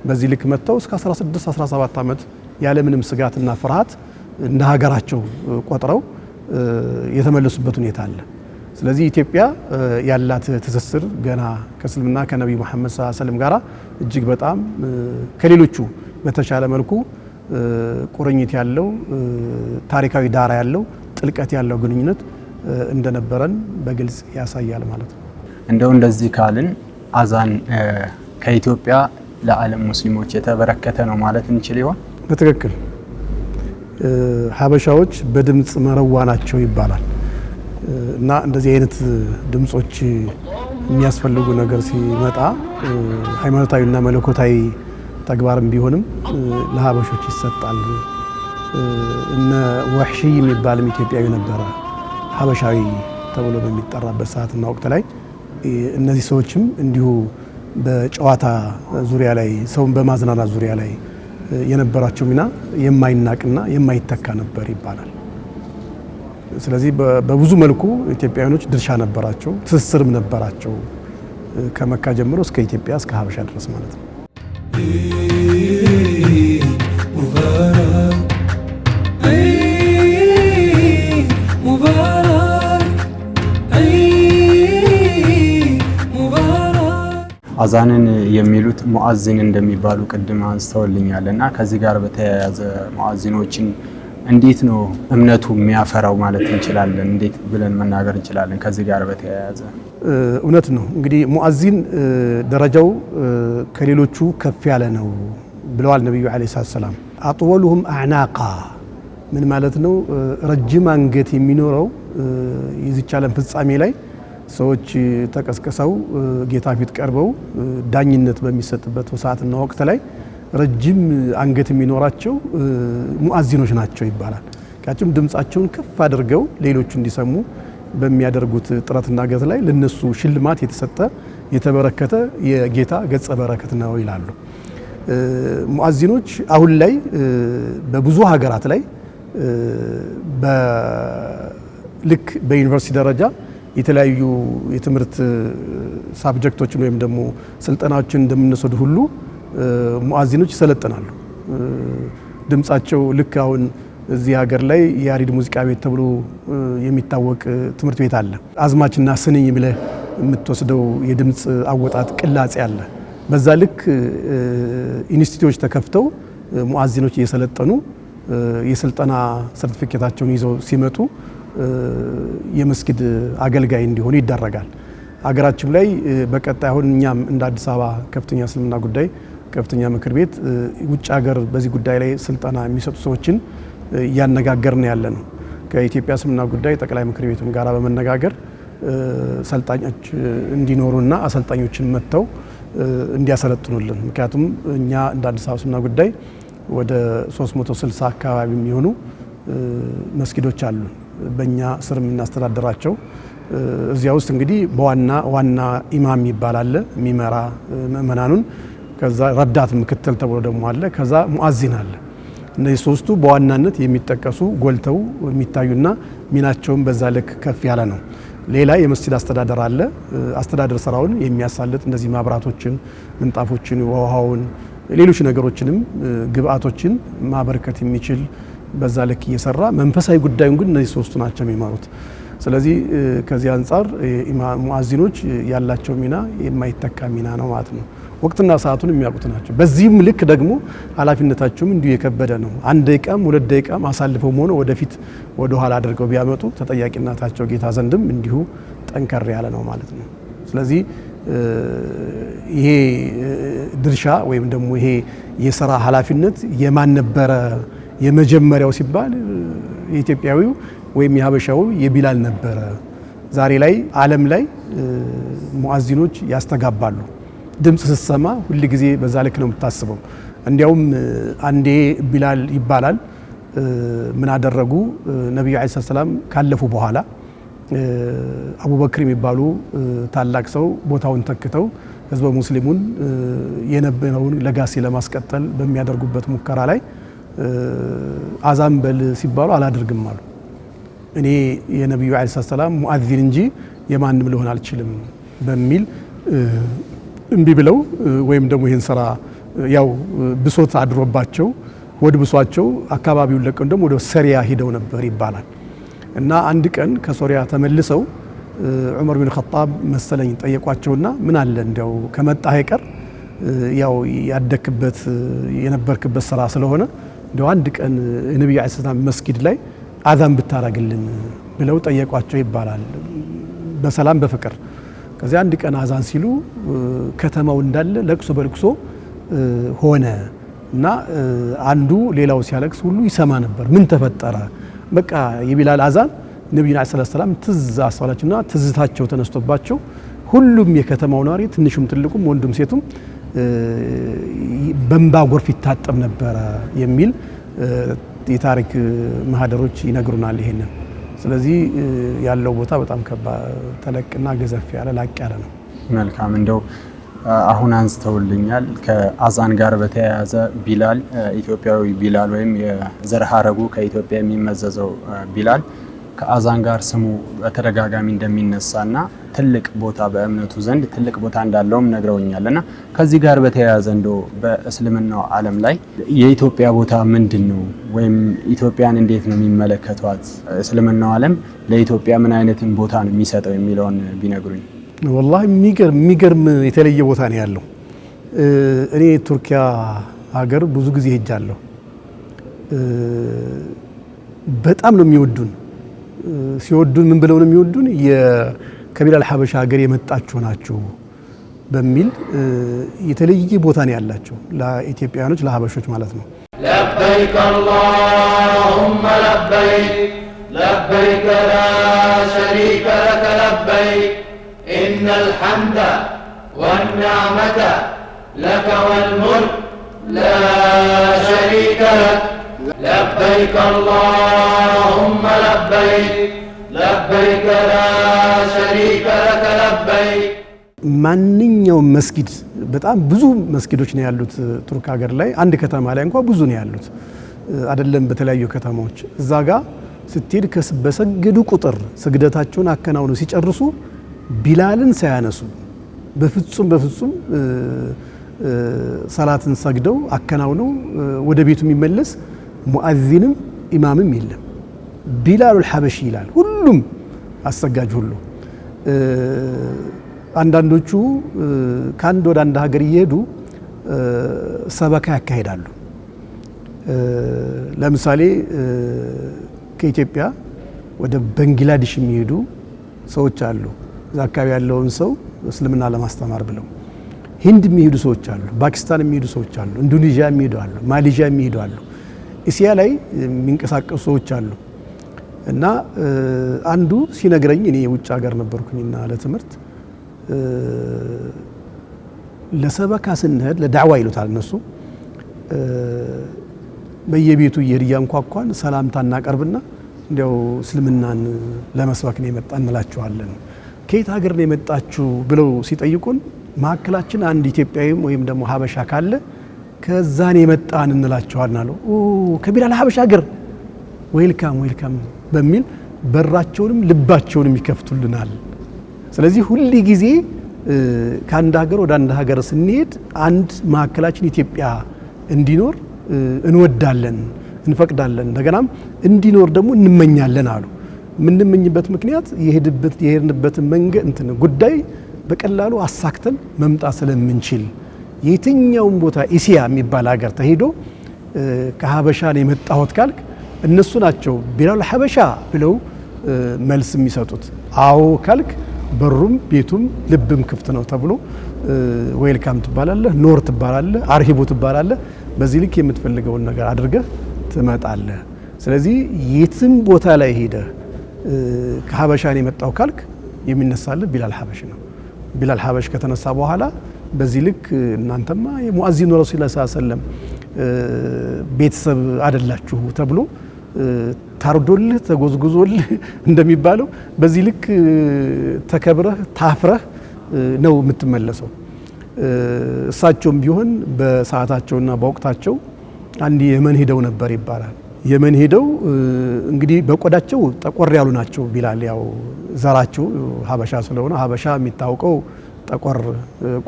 በዚህ ልክ መጥተው እስከ 16 17 ዓመት ያለምንም ስጋትና ፍርሃት እንደ ሀገራቸው ቆጥረው የተመለሱበት ሁኔታ አለ። ስለዚህ ኢትዮጵያ ያላት ትስስር ገና ከእስልምና ከነብዩ መሐመድ ሰለላሁ ዐለይሂ ወሰለም ጋራ እጅግ በጣም ከሌሎቹ በተሻለ መልኩ ቁርኝት ያለው ታሪካዊ ዳራ ያለው ጥልቀት ያለው ግንኙነት እንደነበረን በግልጽ ያሳያል ማለት ነው። እንደዚህ ካልን አዛን ከኢትዮጵያ ለዓለም ሙስሊሞች የተበረከተ ነው ማለት እንችል ይሆን? በትክክል ሀበሻዎች በድምጽ መረዋ ናቸው ይባላል እና እንደዚህ አይነት ድምጾች የሚያስፈልጉ ነገር ሲመጣ ሃይማኖታዊና መለኮታዊ ተግባርም ቢሆንም ለሀበሾች ይሰጣል። እነ ወህሺ የሚባል ኢትዮጵያዊ ነበረ ሀበሻዊ ተብሎ በሚጠራበት ሰዓትና ወቅት ላይ እነዚህ ሰዎችም እንዲሁ በጨዋታ ዙሪያ ላይ ሰውን በማዝናናት ዙሪያ ላይ የነበራቸው ሚና የማይናቅና የማይተካ ነበር ይባላል። ስለዚህ በብዙ መልኩ ኢትዮጵያውያኖች ድርሻ ነበራቸው፣ ትስስርም ነበራቸው ከመካ ጀምሮ እስከ ኢትዮጵያ እስከ ሀበሻ ድረስ ማለት ነው። አዛንን የሚሉት ሙአዚን እንደሚባሉ ቅድም አንስተውልኛልና ከዚህ ጋር በተያያዘ ሙአዚኖችን እንዴት ነው እምነቱ የሚያፈራው ማለት እንችላለን? እንዴት ብለን መናገር እንችላለን? ከዚህ ጋር በተያያዘ እውነት ነው እንግዲህ ሙአዚን ደረጃው ከሌሎቹ ከፍ ያለ ነው ብለዋል ነብዩ አለይሂ ሰላም። አጥወሉሁም አዕናቃ ምን ማለት ነው? ረጅም አንገት የሚኖረው የዚች ዓለም ፍጻሜ ላይ ሰዎች ተቀስቀሰው ጌታ ፊት ቀርበው ዳኝነት በሚሰጥበት ሰዓትና ወቅት ላይ ረጅም አንገት የሚኖራቸው ሙአዚኖች ናቸው ይባላል። ካችም ድምጻቸውን ከፍ አድርገው ሌሎቹ እንዲሰሙ በሚያደርጉት ጥረትና ገት ላይ ለነሱ ሽልማት የተሰጠ የተበረከተ የጌታ ገጸ በረከት ነው ይላሉ። ሙአዚኖች አሁን ላይ በብዙ ሀገራት ላይ ልክ በዩኒቨርሲቲ ደረጃ የተለያዩ የትምህርት ሳብጀክቶችን ወይም ደግሞ ስልጠናዎችን እንደምንወስድ ሁሉ ሙአዚኖች ይሰለጥናሉ። ድምጻቸው ልክ አሁን እዚህ ሀገር ላይ የያሬድ ሙዚቃ ቤት ተብሎ የሚታወቅ ትምህርት ቤት አለ። አዝማችና ስንኝ ብለህ የምትወስደው የድምጽ አወጣጥ ቅላጼ አለ። በዛ ልክ ኢንስቲትዩቶች ተከፍተው ሙአዚኖች እየሰለጠኑ የስልጠና ሰርቲፊኬታቸውን ይዘው ሲመጡ የመስጊድ አገልጋይ እንዲሆኑ ይደረጋል። ሀገራችን ላይ በቀጣይ አሁን እኛም እንደ አዲስ አበባ ከፍተኛ እስልምና ጉዳይ ከፍተኛ ምክር ቤት ውጭ ሀገር በዚህ ጉዳይ ላይ ስልጠና የሚሰጡ ሰዎችን እያነጋገርን ያለ ነው። ከኢትዮጵያ እስልምና ጉዳይ ጠቅላይ ምክር ቤቱም ጋራ በመነጋገር ሰልጣኞች እንዲኖሩና አሰልጣኞችን መጥተው እንዲያሰለጥኑልን። ምክንያቱም እኛ እንደ አዲስ አበባ እስልምና ጉዳይ ወደ 360 አካባቢ የሚሆኑ መስጊዶች አሉ በእኛ ስር የምናስተዳድራቸው። እዚያ ውስጥ እንግዲህ ዋና ኢማም ይባላል የሚመራ ምእመናኑን፣ ከዛ ረዳት ምክትል ተብሎ ደግሞ አለ፣ ከዛ ሙአዚን አለ። እነዚህ ሶስቱ በዋናነት የሚጠቀሱ ጎልተው የሚታዩና ሚናቸውን በዛ ልክ ከፍ ያለ ነው። ሌላ የመስጂድ አስተዳደር አለ። አስተዳደር ስራውን የሚያሳልጥ እንደዚህ ማብራቶችን፣ ምንጣፎችን፣ ውሃውን፣ ሌሎች ነገሮችንም ግብአቶችን ማበርከት የሚችል በዛ ልክ እየሰራ መንፈሳዊ ጉዳዩን ግን እነዚህ ሶስቱ ናቸው የሚመሩት። ስለዚህ ከዚህ አንጻር ሙአዚኖች ያላቸው ሚና የማይተካ ሚና ነው ማለት ነው። ወቅትና ሰዓቱን የሚያውቁት ናቸው። በዚህም ልክ ደግሞ ኃላፊነታቸውም እንዲሁ የከበደ ነው። 1 ደቂቃም 2 ደቂቃም አሳልፈው ሆነ ወደፊት ወደ ኋላ አድርገው ቢያመጡ ተጠያቂነታቸው ጌታ ዘንድም እንዲሁ ጠንከር ያለ ነው ማለት ነው። ስለዚህ ይሄ ድርሻ ወይም ደግሞ ይሄ የሥራ ኃላፊነት የማን ነበረ? የመጀመሪያው ሲባል የኢትዮጵያዊው ወይም የሀበሻው የቢላል ነበረ። ዛሬ ላይ ዓለም ላይ ሙአዚኖች ያስተጋባሉ። ድምጽ ስትሰማ ሁል ጊዜ በዛ ልክ ነው የምታስበው። እንዲያውም አንዴ ቢላል ይባላል ምን አደረጉ? ነብዩ አለይሂ ሰላም ካለፉ በኋላ አቡበክር የሚባሉ ታላቅ ሰው ቦታውን ተክተው ህዝበ ሙስሊሙን የነበረውን ለጋሲ ለማስቀጠል በሚያደርጉበት ሙከራ ላይ አዛን በል ሲባሉ አላደርግም አሉ። እኔ የነብዩ አለይሂ ሰላም ሙአዚን እንጂ የማንም ልሆን አልችልም በሚል እምቢ ብለው ወይም ደግሞ ይሄን ስራ ያው ብሶት አድሮባቸው ወደ ብሷቸው አካባቢውን ለቀው ደግሞ ወደ ሶሪያ ሄደው ነበር ይባላል። እና አንድ ቀን ከሶሪያ ተመልሰው ዑመር ቢን ኸጣብ መሰለኝ ጠየቋቸውና ምን አለ እንደው ከመጣህ አይቀር ያው ያደክበት የነበርክበት ስራ ስለሆነ እንደው አንድ ቀን ነብዩ አለይሂ ሰላም መስጊድ ላይ አዛን ብታረግልን ብለው ጠየቋቸው ይባላል። በሰላም በፍቅር ከዚያ አንድ ቀን አዛን ሲሉ ከተማው እንዳለ ለቅሶ በልቅሶ ሆነ እና አንዱ ሌላው ሲያለቅስ ሁሉ ይሰማ ነበር። ምን ተፈጠረ? በቃ የቢላል አዛን ነብዩ አለይሂ ሰላም ትዝ አስዋላችሁና ትዝታቸው ተነስቶባቸው ሁሉም የከተማው ነዋሪ ትንሹም ትልቁም ወንዱም ሴቱም በእንባ ጎርፍ ይታጠብ ነበረ የሚል የታሪክ ማህደሮች ይነግሩናል ይሄንን። ስለዚህ ያለው ቦታ በጣም ተለቅና ገዘፍ ያለ ላቅ ያለ ነው። መልካም እንደው አሁን አንስተውልኛል ከአዛን ጋር በተያያዘ ቢላል ኢትዮጵያዊ ቢላል ወይም የዘር ሐረጉ ከኢትዮጵያ የሚመዘዘው ቢላል ከአዛን ጋር ስሙ በተደጋጋሚ እንደሚነሳና ትልቅ ቦታ በእምነቱ ዘንድ ትልቅ ቦታ እንዳለውም ነግረውኛልና ከዚህ ጋር በተያያዘ እንደው በእስልምናው ዓለም ላይ የኢትዮጵያ ቦታ ምንድነው ወይም ኢትዮጵያን እንዴት ነው የሚመለከቷት? እስልምናው ዓለም ለኢትዮጵያ ምን አይነትን ቦታ ነው የሚሰጠው የሚለውን ቢነግሩኝ። ወላሂ የሚገርም የተለየ ቦታ ነው ያለው። እኔ ቱርኪያ ሀገር ብዙ ጊዜ ሄጃለሁ። በጣም ነው የሚወዱን። ሲወዱን ምን ብለው ነው የሚወዱን? ከቢላል ሐበሻ ሀገር የመጣችሁ ናችሁ በሚል የተለየ ቦታ ነው ያላቸው ለኢትዮጵያውያኖች ለሐበሾች ማለት ነው። ለበይክ አላሁመ ለበይክ ለበይክ ላ ሸሪከ ለከ ለበይክ ኢነል ሐምደ ወኒዕመተ ለከ ወልሙልክ ላ ሸሪከ ለክ ለበይክ አላሁመ ለበይክ ለበይክ ላ ሸሪከ ለከ ለበይክ። ማንኛውም መስጊድ በጣም ብዙ መስጊዶች ነው ያሉት ቱርክ ሀገር ላይ። አንድ ከተማ ላይ እንኳን ብዙ ነው ያሉት አይደለም በተለያዩ ከተማዎች። እዛ ጋር ስትሄድ በሰገዱ ቁጥር ስግደታቸውን አከናውነው ሲጨርሱ ቢላልን ሳያነሱ በፍጹም ሰላትን ሰግደው አከናውነው ወደ ቤቱ የሚመለስ ሙአዚንም ኢማምም የለም። ቢላሉል ሐበሺ ይላል ሁሉም አሰጋጅ ሁሉ። አንዳንዶቹ ከአንድ ወደ አንድ ሀገር እየሄዱ ሰበካ ያካሂዳሉ። ለምሳሌ ከኢትዮጵያ ወደ ባንግላዴሽ የሚሄዱ ሰዎች አሉ። እዛ አካባቢ ያለውን ሰው እስልምና ለማስተማር ብለው ሂንድ የሚሄዱ ሰዎች አሉ። ፓኪስታን የሚሄዱ ሰዎች አሉ። ኢንዶኔዥያ የሚሄዱ አሉ። ማሌዥያ የሚሄዱ አሉ። እስያ ላይ የሚንቀሳቀሱ ሰዎች አሉ። እና አንዱ ሲነግረኝ እኔ ውጭ ሀገር ነበርኩኝና ለትምህርት ለሰበካ ስንሄድ ለዳዕዋ ይሉታል እነሱ በየቤቱ እያንኳኳን ሰላምታ እናቀርብና እንዲያው እስልምናን ለመስበክ ነው የመጣን እንላቸዋለን። ከየት ሀገር ነው የመጣችሁ ብለው ሲጠይቁን ማዕከላችን አንድ ኢትዮጵያዊም ወይም ደግሞ ሀበሻ ካለ ከዛን የመጣን እንላቸዋለን አሉ። ከቢላል ሐበሻ ሀገር ዌልካም በሚል በራቸውንም ልባቸውንም ይከፍቱልናል። ስለዚህ ሁሉ ጊዜ ከአንድ ሀገር ወደ አንድ ሀገር ስንሄድ አንድ ማዕከላችን ኢትዮጵያ እንዲኖር እንወዳለን፣ እንፈቅዳለን፣ እንደገናም እንዲኖር ደግሞ እንመኛለን አሉ። የምንመኝበት ምክንያት የሄድንበትን መንገድ ጉዳይ በቀላሉ አሳክተን መምጣት ስለምንችል የትኛውም ቦታ እስያ የሚባል ሀገር ተሄዶ ከሀበሻ ነው የመጣሁት ካልክ እነሱ ናቸው ቢላል ሐበሻ ብለው መልስ የሚሰጡት። አዎ ካልክ በሩም ቤቱም ልብም ክፍት ነው ተብሎ ዌልካም ትባላለህ፣ ኖር ትባላለህ፣ አርሂቡ ትባላለህ። በዚህ ልክ የምትፈልገውን ነገር አድርገህ ትመጣለህ። ስለዚህ የትም ቦታ ላይ ሄደህ ከሀበሻ ነው የመጣው ካልክ የሚነሳልህ ቢላል ሐበሽ ነው። ቢላል ሐበሽ ከተነሳ በኋላ በዚህ ልክ እናንተማ የሙአዚኑ ረሱላህ ሰለላሁ ዐለይሂ ወሰለም ቤተሰብ አይደላችሁ ተብሎ ታርዶልህ ተጎዝጉዞልህ እንደሚባለው በዚህ ልክ ተከብረህ ታፍረህ ነው የምትመለሰው። እሳቸውም ቢሆን በሰዓታቸውና በወቅታቸው አንድ የመን ሄደው ነበር ይባላል። የመን ሄደው እንግዲህ በቆዳቸው ጠቆር ያሉ ናቸው ቢላል። ያው ዘራቸው ሀበሻ ስለሆነ ሀበሻ የሚታወቀው ጠቆር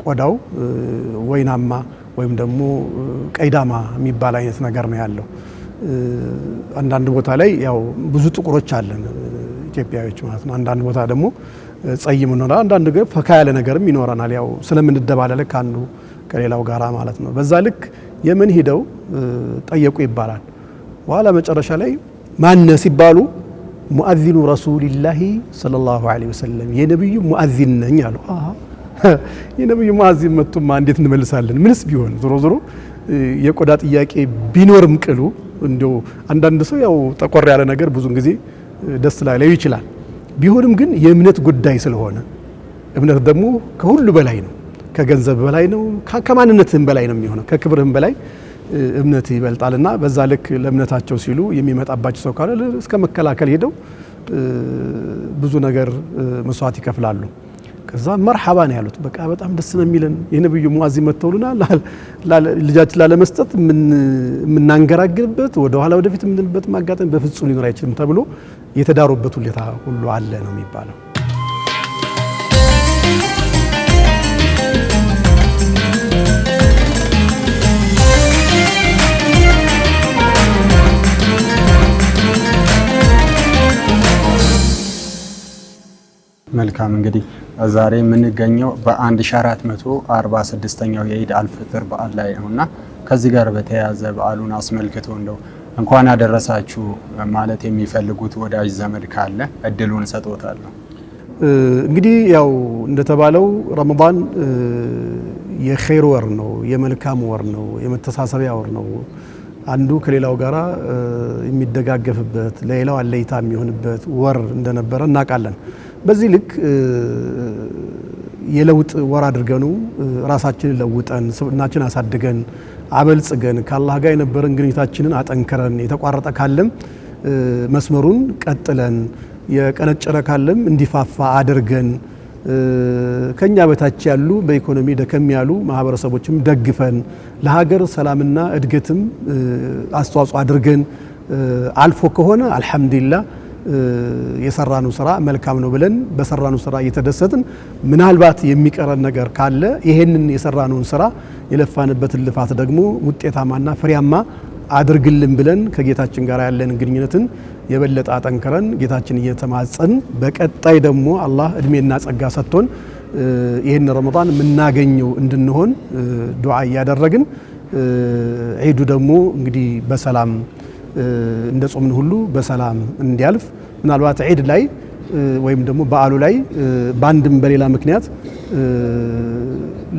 ቆዳው ወይናማ ወይም ደግሞ ቀይዳማ የሚባል አይነት ነገር ነው ያለው። አንዳንድ ቦታ ላይ ያው ብዙ ጥቁሮች አለን ኢትዮጵያዎች ማለት ነው። አንዳንድ ቦታ ደግሞ ጸይም ነው፣ አንዳንድ ገ ፈካ ያለ ነገርም ይኖረናል። ያው ስለምንደባለለ ካንዱ ከሌላው ጋራ ማለት ነው። በዛ ልክ የመን ሄደው ጠየቁ ይባላል። በኋላ መጨረሻ ላይ ማነ ሲባሉ ሙአዚኑ ረሱልላሂ ሰለላሁ ዐለይሂ ወሰለም የነብዩ ሙአዚን ነኝ አሉ። የነብዩ ሙአዚን መጥቶማ እንዴት እንመልሳለን? ምንስ ቢሆን ዞሮ ዞሮ የቆዳ ጥያቄ ቢኖርም ቅሉ እንደው አንዳንድ ሰው ያው ጠቆር ያለ ነገር ብዙን ጊዜ ደስ ላይለው ይችላል። ቢሆንም ግን የእምነት ጉዳይ ስለሆነ እምነት ደግሞ ከሁሉ በላይ ነው፣ ከገንዘብ በላይ ነው፣ ከማንነትህም በላይ ነው የሚሆነው፣ ከክብርህም በላይ እምነት ይበልጣልና በዛ ልክ ለእምነታቸው ሲሉ የሚመጣባቸው ሰው ካለ እስከ መከላከል ሄደው ብዙ ነገር መስዋዕት ይከፍላሉ። ከዛ መርሐባ ነው ያሉት። በቃ በጣም ደስ ነው የሚለን የነብዩ ሙአዚን መተውሉና ልጃችን ላለመስጠት የምናንገራግርበት ወደ ኋላ ወደፊት የምንልበት ማጋጠም በፍጹም ሊኖር አይችልም ተብሎ የተዳሩበት ሁኔታ ሁሉ አለ ነው የሚባለው። መልካም እንግዲህ ዛሬ የምንገኘው በ1446ኛው የኢድ አልፍጥር በዓል ላይ ነውና ከዚህ ጋር በተያያዘ በዓሉን አስመልክቶ እንደው እንኳን አደረሳችሁ ማለት የሚፈልጉት ወዳጅ ዘመድ ካለ እድሉን ሰጥዎታለሁ። እንግዲህ ያው እንደተባለው ረመዳን የኸይር ወር ነው፣ የመልካም ወር ነው፣ የመተሳሰቢያ ወር ነው። አንዱ ከሌላው ጋራ የሚደጋገፍበት ለሌላው አለይታ የሚሆንበት ወር እንደነበረ እናውቃለን። በዚህ ልክ የለውጥ ወር አድርገኑ ራሳችንን ለውጠን ስብዕናችንን አሳድገን አበልጽገን ከአላህ ጋር የነበረን ግንኙነታችንን አጠንክረን የተቋረጠ ካለም መስመሩን ቀጥለን የቀነጨረ ካለም እንዲፋፋ አድርገን ከኛ በታች ያሉ በኢኮኖሚ ደከም ያሉ ማህበረሰቦችም ደግፈን ለሀገር ሰላምና እድገትም አስተዋጽኦ አድርገን አልፎ ከሆነ አልহামዱሊላህ የሰራኑ ስራ መልካም ነው ብለን በሰራኑ ስራ እየተደሰትን ምናልባት የሚቀረን ነገር ካለ ይሄንን የሰራኑን ስራ የለፋንበትን ልፋት ደግሞ ውጤታማና ፍሬያማ አድርግልን ብለን ከጌታችን ጋር ያለን ግንኙነትን የበለጠ አጠንክረን ጌታችን እየተማጸን በቀጣይ ደግሞ አላህ እድሜና ጸጋ ሰጥቶን ይሄን ረመዳን ምናገኘው እንድንሆን ዱዓ እያደረግን ዒዱ ደግሞ እንግዲህ በሰላም እንደ ጾምን ሁሉ በሰላም እንዲያልፍ ምናልባት ዒድ ላይ ወይም ደግሞ በዓሉ ላይ ባንድም በሌላ ምክንያት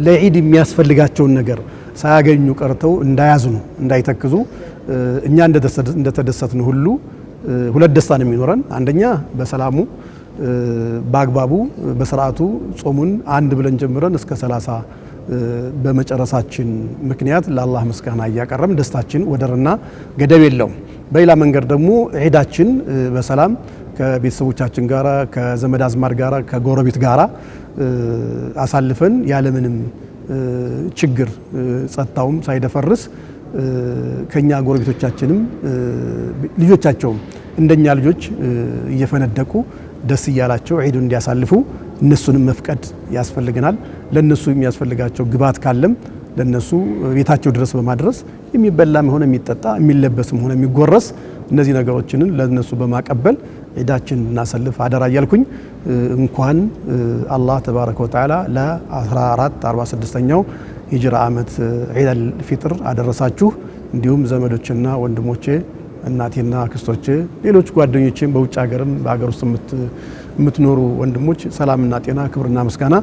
ለዒድ የሚያስፈልጋቸውን ነገር ሳያገኙ ቀርተው እንዳያዝኑ እንዳይተክዙ እኛ እንደተደሰትን ሁሉ ሁለት ደስታ ነው የሚኖረን። አንደኛ በሰላሙ በአግባቡ በስርዓቱ ጾሙን አንድ ብለን ጀምረን እስከ 30 በመጨረሳችን ምክንያት ለአላህ ምስጋና እያቀረብን ደስታችን ወደርና ገደብ የለውም። በሌላ መንገድ ደግሞ ዒዳችን በሰላም ከቤተሰቦቻችን ጋራ ከዘመድ አዝማድ ጋራ ከጎረቤት ጋራ አሳልፈን ያለምንም ችግር ጸጥታውም ሳይደፈርስ ከኛ ጎረቤቶቻችንም ልጆቻቸውም እንደኛ ልጆች እየፈነደቁ ደስ እያላቸው ዒዱን እንዲያሳልፉ እነሱንም መፍቀድ ያስፈልገናል። ለነሱ የሚያስፈልጋቸው ግብዓት ካለም ለነሱ ቤታቸው ድረስ በማድረስ የሚበላም ሆነ የሚጠጣ የሚለበስም ሆነ የሚጎረስ እነዚህ ነገሮችን ለነሱ በማቀበል ዒዳችን እናሳልፍ አደራ እያልኩኝ እንኳን አላህ ተባረከ ወተዓላ ለ1446ኛው ሂጅራ ዓመት ዒድ አልፊጥር አደረሳችሁ። እንዲሁም ዘመዶችና ወንድሞቼ እናቴና አክስቶቼ ሌሎች ጓደኞቼም በውጭ ሀገርም በሀገር ውስጥ የምትኖሩ ወንድሞች ሰላምና ጤና ክብርና ምስጋና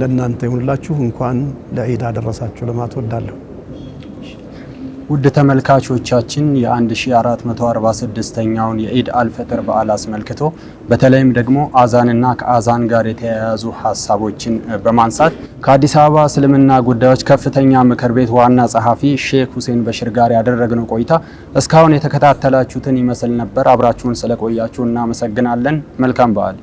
ለእናንተ ይሁንላችሁ። እንኳን ለዒድ አደረሳችሁ ለማለት እወዳለሁ። ውድ ተመልካቾቻችን የ1446ኛውን የኢድ አልፈጥር በዓል አስመልክቶ በተለይም ደግሞ አዛንና ከአዛን ጋር የተያያዙ ሀሳቦችን በማንሳት ከአዲስ አበባ እስልምና ጉዳዮች ከፍተኛ ምክር ቤት ዋና ጸሐፊ ሼክ ሁሴን በሽር ጋር ያደረግነው ቆይታ እስካሁን የተከታተላችሁትን ይመስል ነበር። አብራችሁን ስለቆያችሁ እናመሰግናለን። መልካም በዓል።